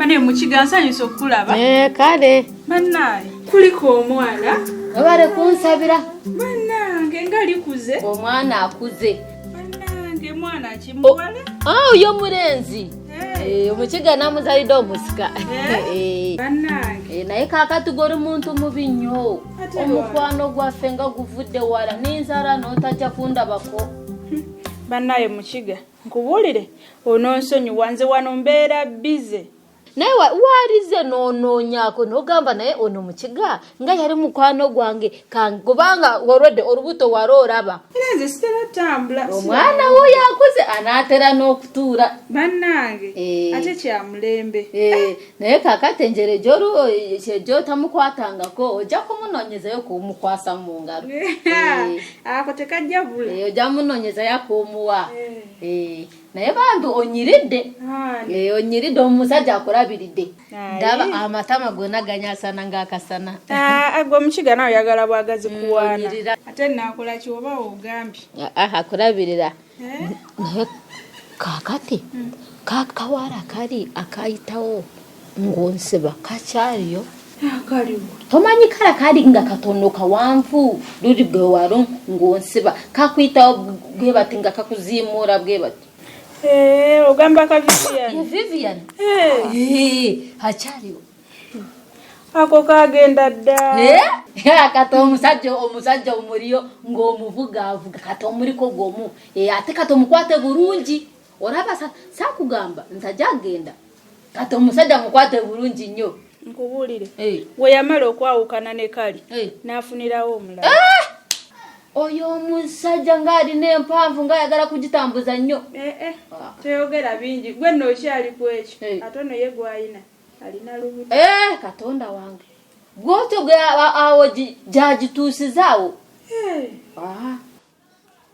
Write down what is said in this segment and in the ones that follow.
Bane mukigansa nyiso kulaba. Kale. Bannaye kuliko omwana. Abare kunsabira. Bannange ngali kuze. Omwana akuze. Bannange mwana akimuwala. Oyo mulenzi. Omukiga namuzalidde omusika. Bannange. Naye kakati goli muntu mubi nnyo. Omukwano gwaffe nga guvudde wala n'enzala n'otajja kundabako. Bannaye mukiga nkubulire ononsonyi wanze wano mbeera bize. Naye walize nonyako nogamba naye ono mukiga nga yali mukwano gwange kubanga olwedde olubuto waroraba. Nze sitera tambula. Omwana wo yakuze anatera n'okutuura. Bannange ate kya mulembe. Naye kakati njere kyejo tamukwatangako ojja kumunonyezayo kumukwasa mu ngalo. Ako tekajja bula. Ojja munonyezayo ak'omuwa. Naye bantu onyiridde. Onyiridde omusajja akulabiridde. Ndaba amatama gonna ganyasana ng'akasana. Agwo omukiga nawe oyagala bwagazi kuwaana. Ate nakola ki oba ogambye? Akulabirira. Naye kakati kakawala kali akayitawo ng'onseba kakyaliyo. Kaliwo. Tomanyi kala kali nga katono kawanvu luli gwe waro ng'onseba kakuyitawo bwe bati nga kakuziimura bwe bati. Ogamba ka Vivian. Vivian. Achaliwo. Ako kagenda dda. Kato omusajja omuriyo ng'omuvuga avuga kato omuriko gomu. Ate kato mukwate bulungi. Olaba sakugamba ntajagenda. Kato omusajja mukwate bulungi nnyo. Nkubulire. We yamala okwawukana ne kali. Nafunirawo omulala. Oyo omusajja ng'ali n'empanvu ng'ayagala kugitambuza nnyo. Toyogera bingi. Gwe nno okyali ku ekyo. Ate ono ye gw'alina. Alina lubuto. Katonda wange. Gwotyo gwe awo gyagituusizaawo.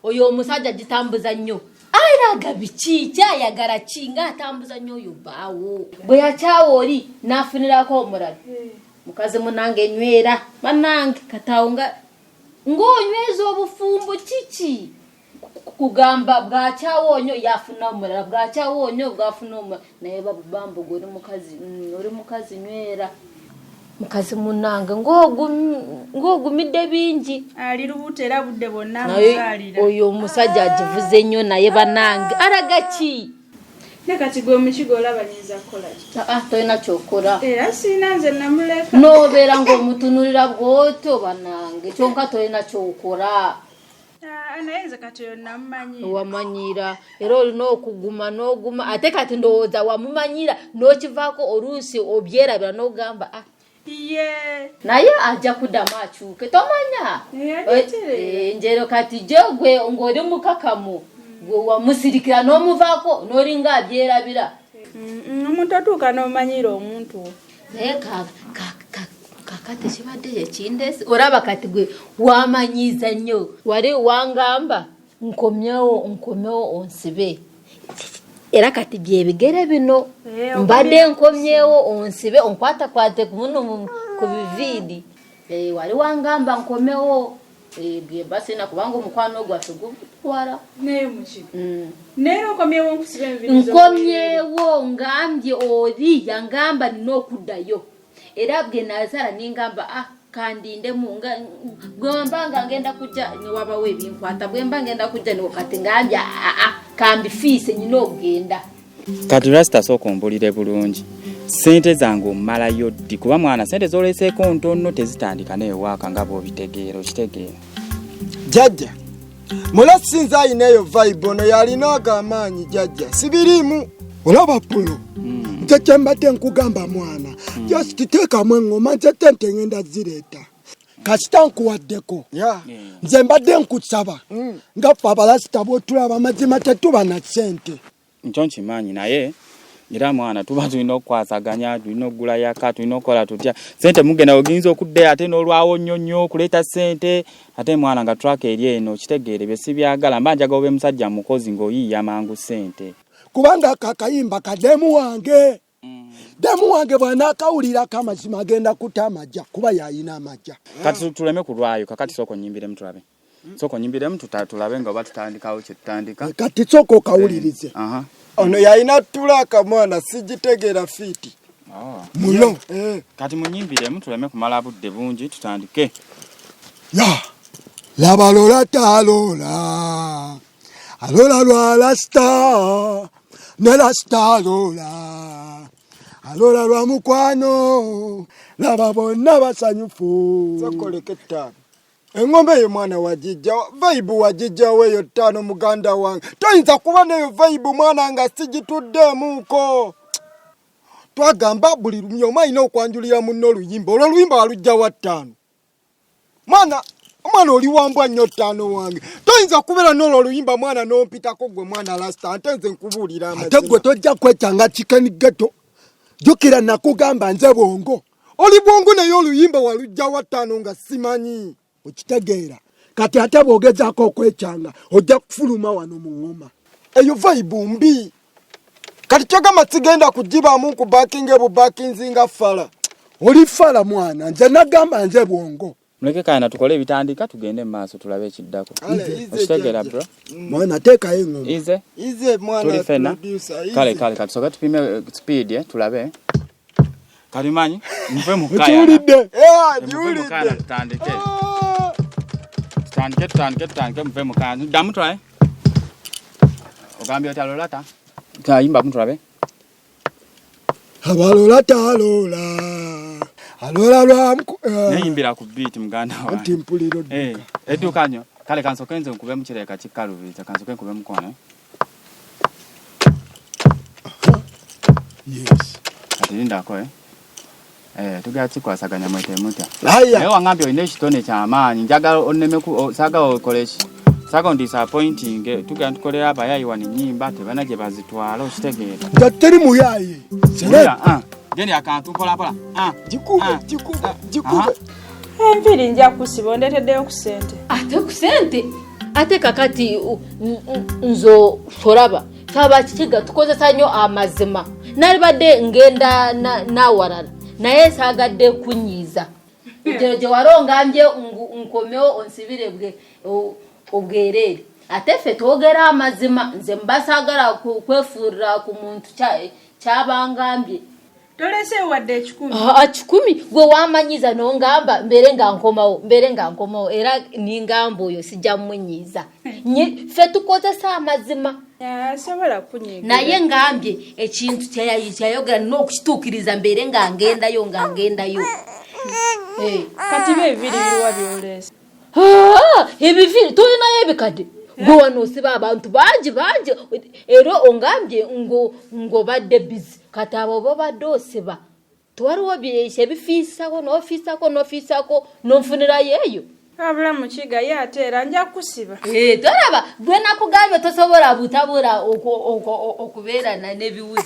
Oyo omusajja gitambuza nnyo. Ayiraga biki kyayagala ki ng'atambuza nnyo oyo baawo. Bwe yakyawo oli n'afunirako omulala. Mukazi munange nywera. Bannange kataawo ng'onyweza obufumbo kiki kugamba bwakyawonyo yafuna omulala bwakyawonyo bwafuna omulala naye babambo gwe oli mukazi nywera mukazi munange ng'ogumidde bingi ali lubuto era budde bonna muzaalira. Oyo omusajja agivuze nnyo naye bannange alaga ki ne kati gwe omukiga olaba nyinza kukola ki? Tolina kyokola. Era siina nze namuleka. N'obeera ng'omutunulira bw'otyo bannange kyonka tolina kyokola. Naye nze kati oyo namumanyira. Wamanyira era olina okuguma n'oguma ate kati ndowooza wamumanyira n'okivaako oluusi obyerabira n'ogamba naye ajja kuddamu akyuke tomanya. Njero kati gwe ng'oli mukakamu gwe wamusirikira n'omuvaako n'olinga abyerabira. Omuntu atuuka n'omanyira omuntu. Naye kakati kibadde yekindeesi olaba kati gwe wamanyiza nnyo wali wangamba nkomyewo onsibe era kati byebigere bino mbadde nkomyewo onsibe onkwatakwate ku biviidi wali wangamba nkomewo byebasina kubanga omukwano gwaffe gutwala. Naye mukiga naye okomyewo nkusibe enviiri nkomyewo ngambye oli yangamba nina okuddayo era bwe nazala ningamba kandindemu gwembanga ngenda kujja newabawo ebinkwata bwemba ngenda kujja kati ngambye kambifiise nyina okugenda. Kati lwasita sooka ombulire bulungi sente zange omalayo ddi kuba mwana sente z'oleseeko ntono tezitandika neewaaka nga bw'obitegeera okitegeera. Jjajja mulasi nze ayina eyo vibe ono yalina agamaanyi jjajja sibirimu olaba pulo nze kyembadde nkugamba mwana just teekamu engoma nze tente ngenda zireeta kasita nkuwaddeko nze mbadde nkusaba nga ffe abalasita bw'otulaba amazima tetuba na ssente. Nkyo nkimanyi naye era mwana tuba tulina okukwasaganya tulina okugula yaka tulina okukola tutya sente mugenda oginza okudde ate n'olwawo nnyonnyo okuleeta sente ate mwana nga traka eri eno kitegeere bye sibyagala mba njaga obe musajja mukozi ng'oyiiya mangu sente kubanga kakayimba kademu wange demu wange bw'anaakawulirako amazima agenda kuta amajja kuba yayina amajja. Kati tuleme kulwayo kakati sooka onyimbiremu tulabe sooka onyimbiremu tulabe nga oba tutandikawo kye tutandika kati sooka okawulirize ono yayina tulaka mwana sigitegeera fiiti Muno. Kati munyimbiremu tuleme kumala budde bungi tutandike. Ya. Laba lola talola. Alola lwa lasta. Ne lasta lola. Alola lwa mukwano. Laba bonna basanyufu. Zakoleketa. Engombe ye mwana wajija. Vibe wajija weyo tano muganda wange. Toyinza kuba neyo vibe mwana nga sigituddemu twagamba buli lumyoma ina okwanjulira munno oluyimba oluyimba walujja wa ttaano mwana oli wambwa nnyo ttaano wange toyinza kubeera n'olwo oluyimba mwana n'ompitako gwe mwana lasta ate nze nkubuulira amazima ate gwe tojja kwetanga chicken ghetto jjukira nakugamba nze bwongo oli bwongo naye oluyimba walujja wa ttaano nga simanyi okitegeera kati ate bw'ogezaako okwekyanga ojja kufuluma wano mu ngoma eyo vibe mbi kati kyagamba sigenda kugibamu ku bakinge bubakinzinga fala oli fala mwana nze nagamba nze bwongo muleke kana tukole ebitandika tugende mu maaso tulabe ekiddako okitegeera bro mwana teekayo engoma ize mwana kale tusoke tupime speed tulabe kalimanyi muve mu kaya tuwulidde tutandike muve mu kaya ddamu tulabe ogambye oti alolata kayimba mutulabe abalola talola alola lwa neyimbira ku beat muganda wa anti mpuliro edduka nnyo kale kansoke nze nkube mu kireka kikalubiza kansoke nkube mukono yes kati lindako tugera kikwasaganya mwete mutya naye wangambye olina ekitone ky'amaanyi njagala onnemeku saagala okoleeki saka disappointing tugenda tukolera abayayi wano ennyimba tebana gye bazitwala okitegeera nga teri muyayi geni akantu mpolampola gikube enviri nja kusiba ondeeteddeyo ku ssente ate ku ssente ate kakati nzo tolaba taba kikiga tukozesa nnyo amazima nalibadde ngenda nawalala naye saagadde kunyiiza gye walongambye nkomeo onsibire obwerere ate ffe twogera amazima nze mbasaagala kwefuurira ku muntu kyabangambye tolese wadde ekikumi kikumi gwe wamanyiza nongamba mbere nga nkomawo era ningamba oyo sijja mmunyiiza ffe tukozesa amazima asobola kunyiga naye ngambye ekintu kyayogera n'okukituukiriza mbere nga ngendayo kati bebiri biriwa byolesa ebiviri tulinayo ebikadde gwe wano osiba abantu bangi era ongambye ng'obadde bizi kati abo babadde osiba tewaliwo ebifiisako n'ofiisako n'onfunirayo eyo abula mukiga ye ate era nja kusiba tolaba gwe nakugambye tosobola butabula okubeera n'ebiwuzi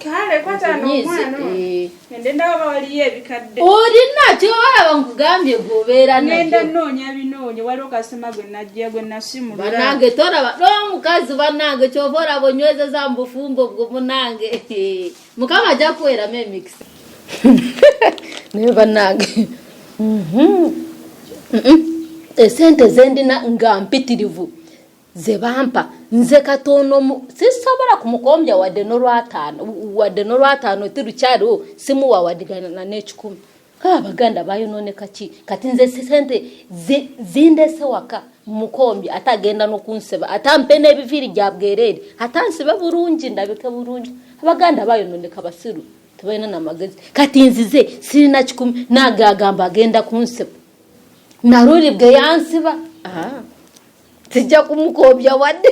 kale kwatano omwana ndendawo waliyo ebikadde olina kyewalaba nkugambye gwobeera nenda noonya binoonya waliwo kasema gwe najja gwe nasimulula banange tolaba n'omukazi banange kyova olaba onywezeza mu bufumbo bwe munange mukama ajja kuweramu emikisa naye banange esente zendina nga mpitirivu ze bampa nze katono sisobola kumukombya wadde n'olwataano tirukyaliwo simuwa wadigana n'ekikumi abaganda bayononeka ki kati nze sente zindese waka mukombya atagenda n'okunseba atampe n'ebiviri gya bwerere atansibe bulungi ndabike bulungi abaganda bayononeka basiru tebalina n'amagezi kati nzize sirina kikumi nagagamba agenda kunseba naruli bwe yansiba tijja kumukobya wadde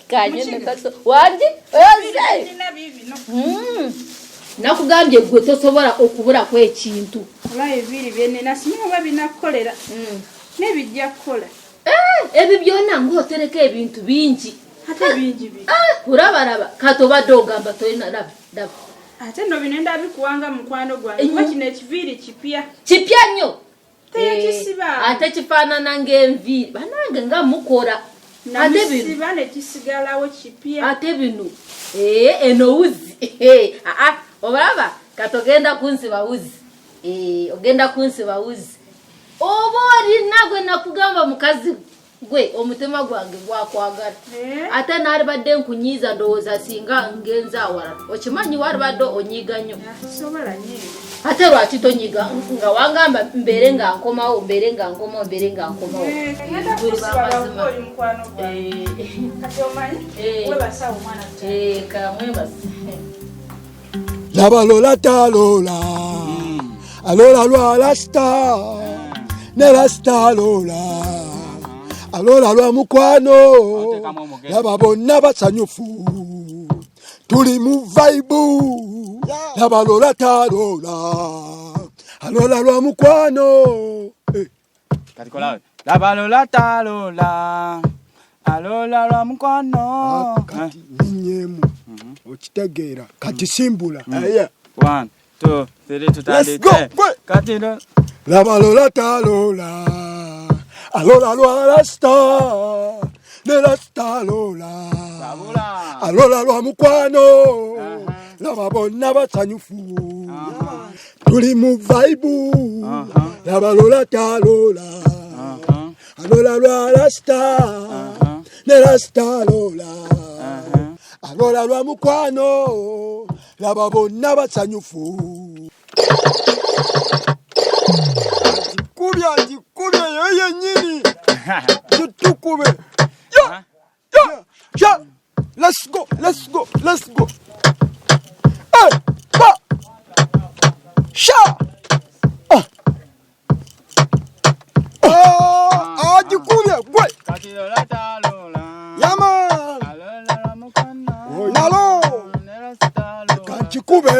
kanyene kaso wadde oze nakugambye gwe tosobola okubula ku ekintu olaye biri byenne nasimaba binakolera nebijja kukola ebyo byonna ng'otereka ebintu bingi ate bingi urabaraba kati obadde ogamba tolina laba ate no bino ndabikuwanga mukwano gwange kuba kino ekiviiri kipya nnyo ate kifaanana ng'enviiri banange nga mukola namusiba ne kisigalawo kipya ate bino eno wuzi obalaba kati ogenda kunsiba wuzi oba olina gwe nakugamba mukazi gwe omutima gwange gwakwagala ate nalibadde nkunyiiza ndowooza singa ngenza awala okimanyi walibadde onyiiga nnyo ate lwaki tonyiga nga wangamba mbeere nga nkomawo laba lola talola alola lwa rasta ne rasta lola alola lwa mukwano laba bonna basanyufu tuli mu vibe laba lola talola alola lwa mukwano laba lola talola alola lwa mukwano kati nyemu okitegeera kati simbula 1 2 3 tutandike kati laba lola talola alola lwa rasta ne rasta lola alola lwa mukwano laba bonna basanyufu tuli mu vibe laba lola talola alola lwa rasta ne rasta lola alola lwa mukwano laba bonna basanyufu kubya yeye nyini tutukube ya let's go ba sha ajikubya gwe yama nalo kanchikube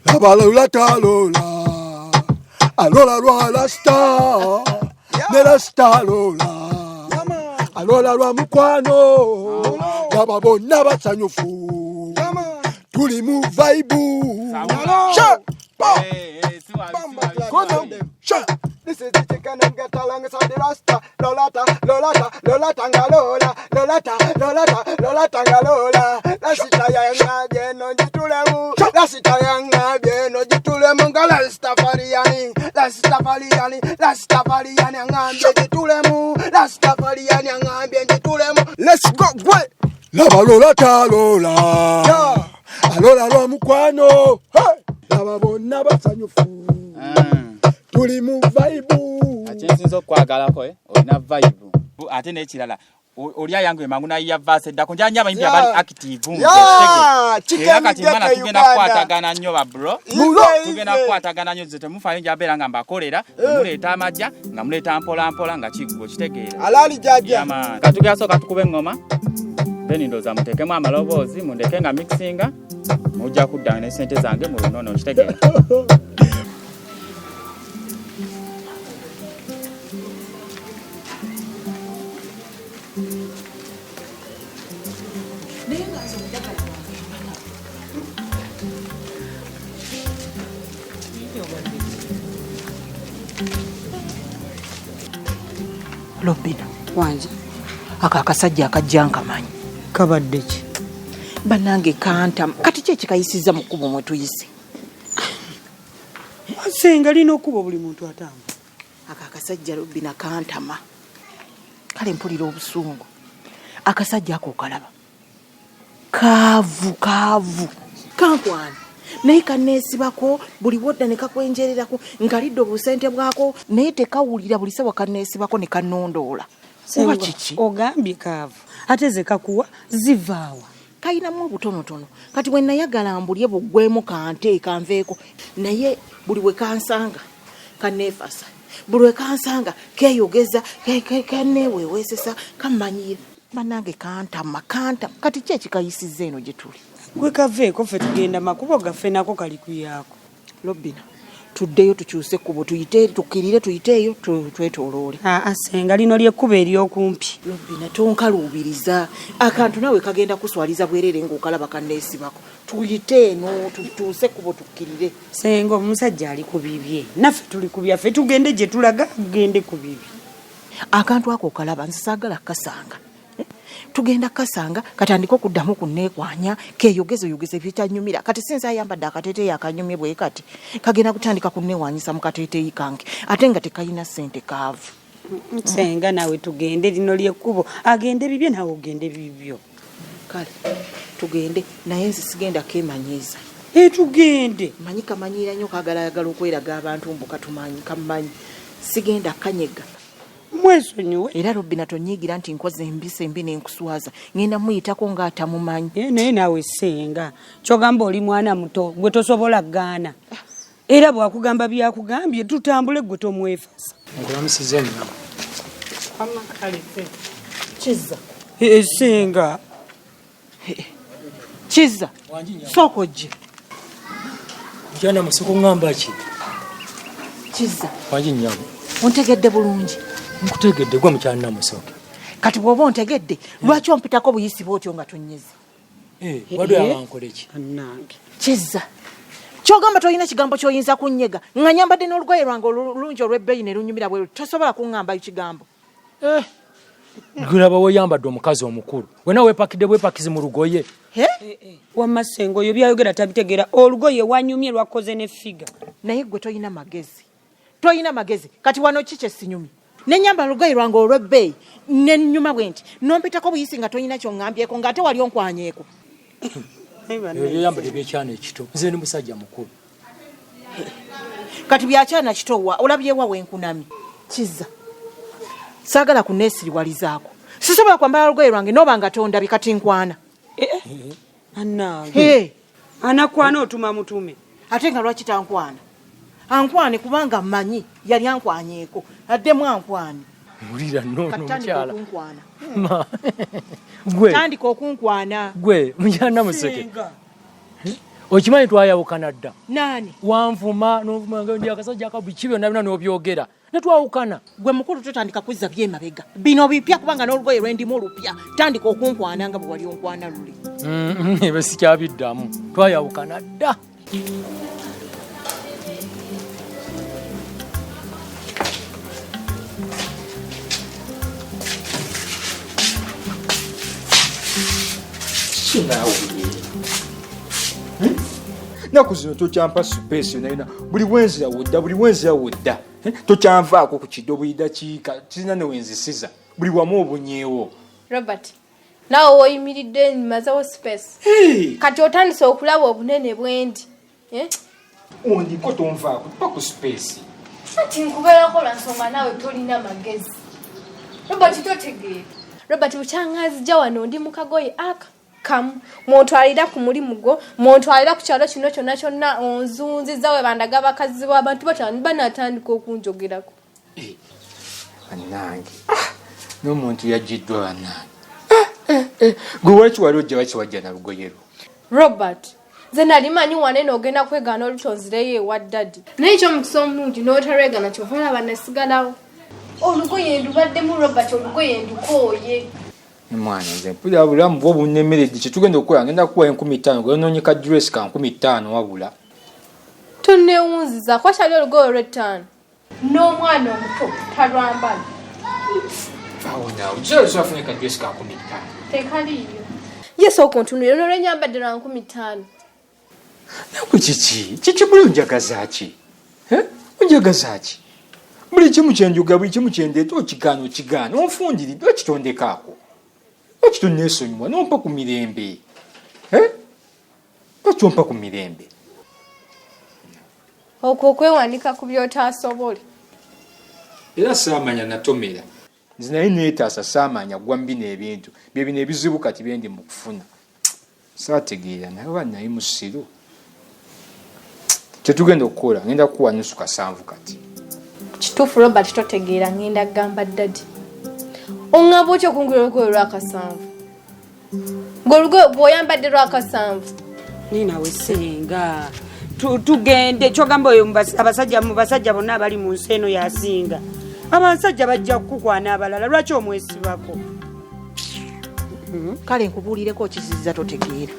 laba lola talola alola lwa rasta ne rasta lola alola lwa mukwano laba bonna basanyufu tuli mu vibe this is the chicken and get along so the rasta lolata ngalola lolata ngalola la sitayanga bieno jitulemu la sitayanga bieno jitulemu ngala stafariani ngambe jitulemu la stafariani ngambe jitulemu let's go gwe laba lolata lola alola lwa mukwano laba bonna basanyufu tuli mu vibe akinsinza okwagalako olina vibe ate n'ekirala olya yangu emanguna ya vase dda kunja nyaba imbi abali active era kati mwana tugenda kukwatagana nnyo ba bro tugenda kukwatagana nnyo zete mufayo njabera nga mbakolera muleeta amajja nga muleeta mpola nga kigwo kitegeera alali jaja katugya soka tukube ngoma then ndoza mutekemu amaloboozi mundeke nga mixinga mujja kudda ne sente zange mu lunono kitegeera Lobina wanje akakasajja akajja nkamanyi kabadde ki banange kanta kati kye kikayisiza mu kubo mwe tuyise asenga lino kubo buli muntu atamba akakasajja Lobina kantama kale mpulira obusungu akasajja ako kalaba kaavu kankwana naye kaneesibako buli wodda ne kakwenjererako ngalidde obusente bwako naye tekawulira buli sawa kaneesibako ne kanondoola oba kiki ogambye kaavu ate ze kakuwa zivaawa kayinamu obutonotono kati bwe nayagala mbulye buggwemu kante kanveeko naye buli we kansanga kaneefasa buli we kansanga keeyogeza kaneeweeweesesa kamanyira banange kantama kati ki ekikayisiza eno gye tuli gwe kaveeko ffe tugenda makubo gaffe nako kali kuyako Lobina tuddeyo tukyuse kubo tukirire tuyiteeyo twetooloole asenga lino lyekkuba ery'okumpi Lobina tonkaluubiriza akantu nawe kagenda kuswaliza bwerere ng'okalaba kanneesibako tuyite eno tutuuse kubo tukkirire senga omusajja ali ku bibye naffe tuli ku byaffe tugende gye tulaga tugende ku bibye akantu ako okalaba nzisaagala kasanga tugenda kasanga katandika okuddamu kunneekwanya keeyogeze ebyetanyumira kati sinza ayambadde akateeteeyi akanyumye bwe kati kagenda kutandika kunneewanyisa mu kateeteeyi kange ate nga tekayina ssente kaavu. Senga nawe tugende lino lyekkubo agende bibye nawe ogende bibyo. Kale tugende naye nze sigenda keemanyiiza. Tugende. Manyi kamanyiira nnyo kaagala okweraga abantu mbu katumanyi kamanyi sigenda kanyega. Mwesonyiwe. Era Robina tonyiigira nti nkoze embise embi n'enkuswaza ngenda muyitako ng'atamumanyi. Naye nawe Senga kyogamba oli mwana muto gwe tosobola gaana era bwakugamba byakugambye tutambule gwe tomwefasa. Nkulamusize nno. Kiza. Senga. Kiza. Soko gye. Njana musoko ngamba ki? Kiza. Wanji nnyabo. Ontegedde bulungi. Nkutegedde gwe mukyalina musoke. Kati bw'oba ontegedde lwaki ompitako buyisi bw'otyo nga tonnyeze? Wadde abankole ki? Annange. Kiza. Kyogamba tolina kigambo ky'oyinza kunnyega nga nyambadde n'olugoye lwange olulungi olw'ebbeeyi ne lunyumira bwe tosobola kuŋŋambayo kigambo. Gulaba weyambadde omukazi omukulu wena weepakidde bwepakizi mu lugoye. Wamma Senga oyo byayogera tabitegeera olugoye wanyumye lwakoze ne figa. Naye gwe toyina magezi. Toyina magezi kati wano ki kyesinyumi ne nyamba olugoye lwange olw'ebbeeyi ne nnyuma bwe nti n'ompitako buyisi nga toyina ky'oŋŋambyeko ng'ate wali onkwanyeeko. Yambadde byekyana ekito nze ndi musajja mukulu. Kati byakyana kitowa olabyewa wenkunami. Kiza. Saagala kunneesiriwalizaako. Sisobola kwambala olugoye lwange n'oba nga tondabi kati nkwana. Annange. Anakwana otuma mutume. Ate nga lwaki tankwana? Ankwane kubanga mmanyi yali ankwanyeeko addemu ankwane. Mulira nnono mukyala. Tandika okunkwana. Gwe mukyalina museke. Okimanyi twayawukana dda. Nani? Wanvuma n'ovuma nga ndi akasajja akabuki byonna bina n'obyogera. Ne twawukana. Gwe mukulu totandika kuzza byemabega. Bino bipya kubanga n'olugoye lwendimu olupya. Tandika okunkwana nga bwe wali onkwana luli. Ebe sikyabiddamu. Twayawukana dda. Naku zino tokyampa space yonayina buli wenzira wodda tokyanvaako ku kiddo buli dakiika kirina ne wenzisiza buli wamu obunyeewo. Robert nawe woyimiridde nmazewo space kati otandise okulaba obunene bwendi ondiko tonvaako tupa ku space ati nkubeerako lwa nsonga nawe tolina magezi. Robert totegeera. Robert bukyangaazijja wano ndi mu kagoye aka kamu mwotwalira ku mulimu gwo mwotwalira ku kyalo kino kyonna kyonna onzunziza we bandaga abakazi b'abantu banatandika okunjogerako. Bannange n'omuntu yaggiddwa bannange gwe waki wali ojja wajja na lugoye lwo. Robert nze nali manyi wane n'ogenda kwegaana olutonzireyo ewa ddadi naye ekyomukisa omulungi n'otalwegana kyova olaba nasigalawo. Olugoye ndubaddemu Robert olugoye ndukooye. Mwana nze mpulira bulamu bwo bunnemeredde kyetugenda okukola ngenda kuwa 15,000 gwe noonyeka dress ka 15,000 wabula. Tonneewunziza kwakyali olugoye olw'ettaano n'omwana omuto talwambala. Awo naawe kiro sobafunika dress ka 15,000. Tekaliyo. Yesu okuntunulira n'olwenyambadde lwa 15,000. Naku kiki buli onjagaza ki? Onjagaza ki? Buli kimu kyenjuga buli kimu kyendeeta okigaana onfundiridde okitondekaako. Lwaki tonneesonyiwa n'ompa ku mirembe? Lwaki ompa ku mirembe? Okwo okwewanika ku by'otaasobole. Era saamanya natomera. Nze naye neetaasa saamanya gwa mbina ebintu bye bino ebizibu kati byendi mu kufuna. Saategeera naye oba naye musiru. Kyetugenda okukola ngenda kukuwa nusu kasanvu kati. Kituufu Robert totegeera ngenda kugamba ddadi. Oŋŋamba otya okungula olugoye lw'akasanvu? Ng'olugoye bw'oyambadde lw'akasanvu. Ninawe Senga tugende kyogamba oyo abasajja bonna abali mu nsi eno yasinga. Abasajja bajja kukukwana abalala lwaki omwesibako? Kale nkubuulireko okizizza totegeera.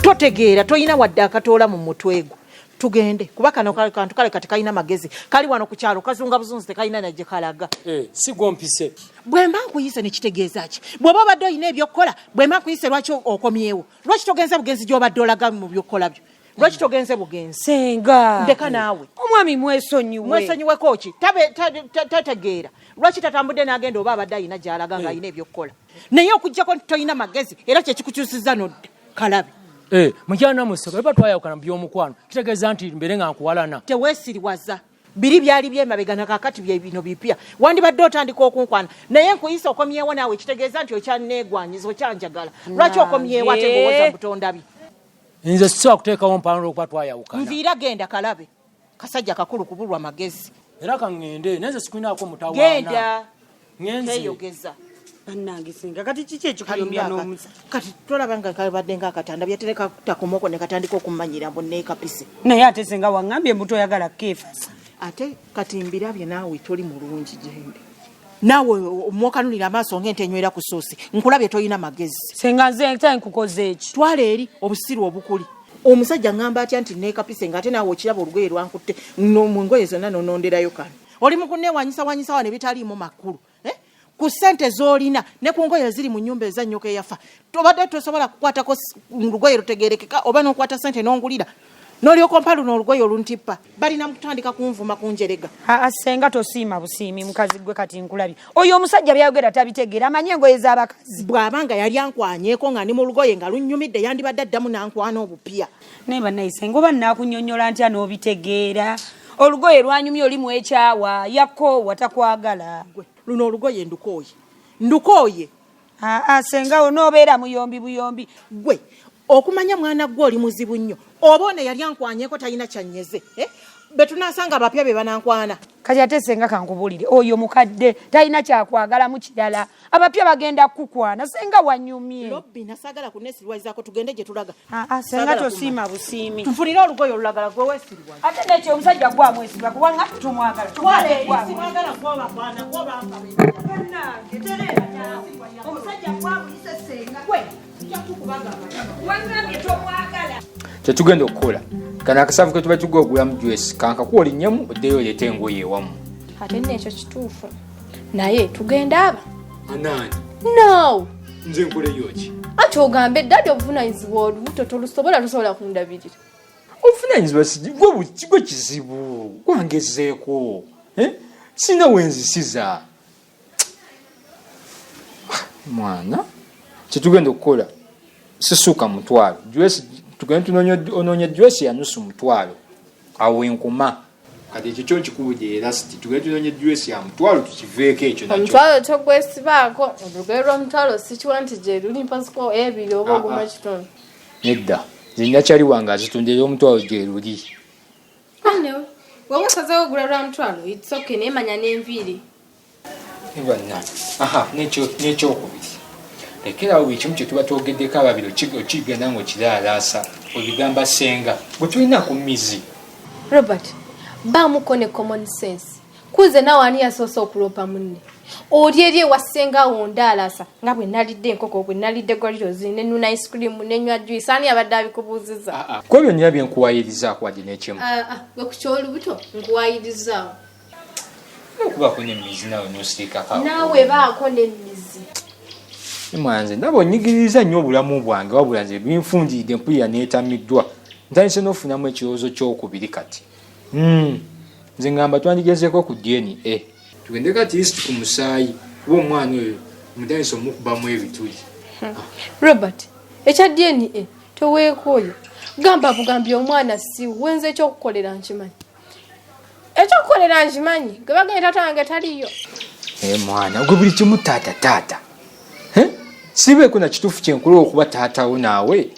Totegeera toyina wadde akatoola mu mutwe gwo. tugende kuba kano kantu kale kati kalina magezi kali wano ku kyalo kazunga buzunzi tekalina na gye kalaga si gompise bwe mba nkuyise ne kitegeeza ki bw'oba obadde olina ebyokukola bwe mba nkuyise lwaki okomyewo lwaki togenze bugenzi gy'obadde olaga mu byokukola byo lwaki togenze bugenzi senga ndeka naawe omwami mwesonyiweko ki tategeera lwaki tatambudde n'agenda oba abadde alina gy'alaga ng'alina ebyokukola naye okuggyako nti tolina magezi era kyekikukyusiza nodde kalabi mukyana museko eba twayawukana mu by'omukwano kitegeeza nti mbere nga nkuwalana teweesiriwaza biri byali byemabega na kakati bye bino bipya wandibadde otandika okunkwana naye nkuyisa okomyewo naawe kitegeeza nti okyanneegwanyiza okyanjagala lwaki okomyewo ate ng'owoza butonda bye nze sisobola kuteekawo mpanulo okuba twayawukana nviira genda kalabe kasajja kakulu kubulwa magezi era kaŋŋende naye nze sikulinaako mutawaana genda ŋenze teyogeza bannange senga kati kiki ekikuyombya n'omusa kati tolaba nga kabadde ng'akatanda byatereka takomoko ne katandika okumanyira mbu neekapise naye ate senga waŋŋambye mbuto oyagala keefasa ate kati mbirabye naawe toli mulungi gyendi naawe omwokanulira amaaso ng'ente enywera ku soosi nkulabye tolina magezi senga nze tayi nkukoze eki twala eri obusiru obukuli omusajja ngamba atya nti neekapise ng'ate naawe okiraba olugoye lwankutte mu ngoye zonna nononderayo kano oli mu kunneewanyisawanyisa wano ebitaliimu makulu ku ssente z'olina ne ku ngoye ziri mu nnyumba ezannyoka eyafa tobadde tosobola kukwatako lugoye lutegerekeka oba n'okwata ssente n'ongulira n'olyoka ompa luno olugoye oluntippa balina mukutandika kunvuma kunjerega senga tosiima busiimi mukazi gwe kati nkulabye oyo omusajja byayogera tabitegeera amanyi engoye z'abakazi bw'aba nga yali ankwanyeeko nga ndi mu lugoye nga lunnyumidde yandibadde addamu n'ankwana obupya naye bannayisenga oba naakunnyonnyola ntya n'obitegeera olugoye lwanyumye oli mu ekyawa yakoowa takwagala luno olugoye ndukooye senga onoobeera muyombi buyombi gwe okumanya mwana gwe oli muzibu nnyo oba ono yali ankwanyeeko talina kyannyeze be tunaasanga abapya be banankwana kati ate senga kankubulire oyo mukadde talina kyakwagala mu kirala abapya bagenda kukukwana senga wanyumye lobbi nasaagala kuneesirwazaako tugende gye tulaga senga tosiima busiimi nfunire olugoye olulagala gwe weesirwa ate nekyo omusajja gwamwesirwa kubanga tumwagala simwagala gwobakwana omusajja gwamuyise senga kyetugenda okukola kana akasavu ke tuba tuga ogulamu juice kankakuwa olinnyemu oddeyo oleeta engoye ewamu ate nekyo kituufu naye tugenda aba anaani no nze nkoleyo ki ati ogambe eddadi obuvunanyizibwa olubuto tosobola kundabirira obuvunanyizibwa gwe kizibu gwangezeeko sina wenzisiza mwana kyetugenda okukola sisuuka mutwalo tugenda tunoonya juice ya nusu mutwalo awo enkuma kati ekyo kyo nkikubude elasti tugenda tunoonya juice ya mutwalo tukiveeko ekyo nakyo omutwalo togwesibaako olugoye lw'omutwalo sikiwa nti gye luli mpasiko ebiri oba oguma kitono nedda zirina kyali wange azitundira omutwalo gye luli anewe wewe osazeewo ogula lwa mutwalo itsoke neemanya n'enviiri banna n'ekyokubiri lekerawo buli kimu kye tuba twogeddeko ababiri okigenda ng'okiraalaasa obigamba senga bwe tulina ku mizi Robert baamuko ne common sense kuze nawe ani yasoose okulopa munne oli eri ewasenga wondaalaasa nga bwe nalidde enkoko bwe nalidde golirozi ne nuna ice cream nenywa juice ani abadde abikubuuziza kuba byonna byenkuwayirizaako wadde n'ekimu gwe ku kyolubuto nkuwayirizaawo okubaako n'emizi nawe n'osirikako naawe baako n'emizi mwanze ndaba onyigiririza nnyo obulamu bwange wabula nze binfundiridde mpulira neetamiddwa ntandise n'ofunamu ekirowoozo kyokubiri kati nze ngamba twandigezeeko ku DNA tugende kati lisiti ku musaayi kuba omwana oyo mutandise omukubamu ebituli Robert ekya DNA toweekooyo gamba bugambye omwana si wenze ekyokukolera nkimanyi gwe bagenda taata wange taliyo mwana ogwe buli kimu taata sibeeko na kituufu kyenkola okuba taatawo naawe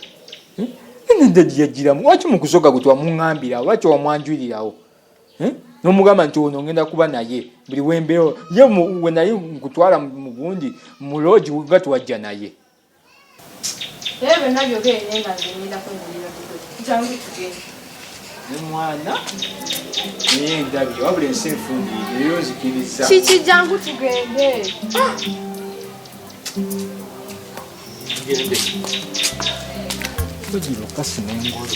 nedda yagiramu waki mukusoga gwe twamuŋŋambira lwaki wamwanjulirawo n'omugamba nti ono ngenda kuba naye buli wembeewo ye we naye nkutwala mu gundi mu loogi nga tuwajja naye mwana naye ndabye wabula ensi enfundiire eyo nzikiriza kiki jangu tugende tugende kugira okasi n'engolo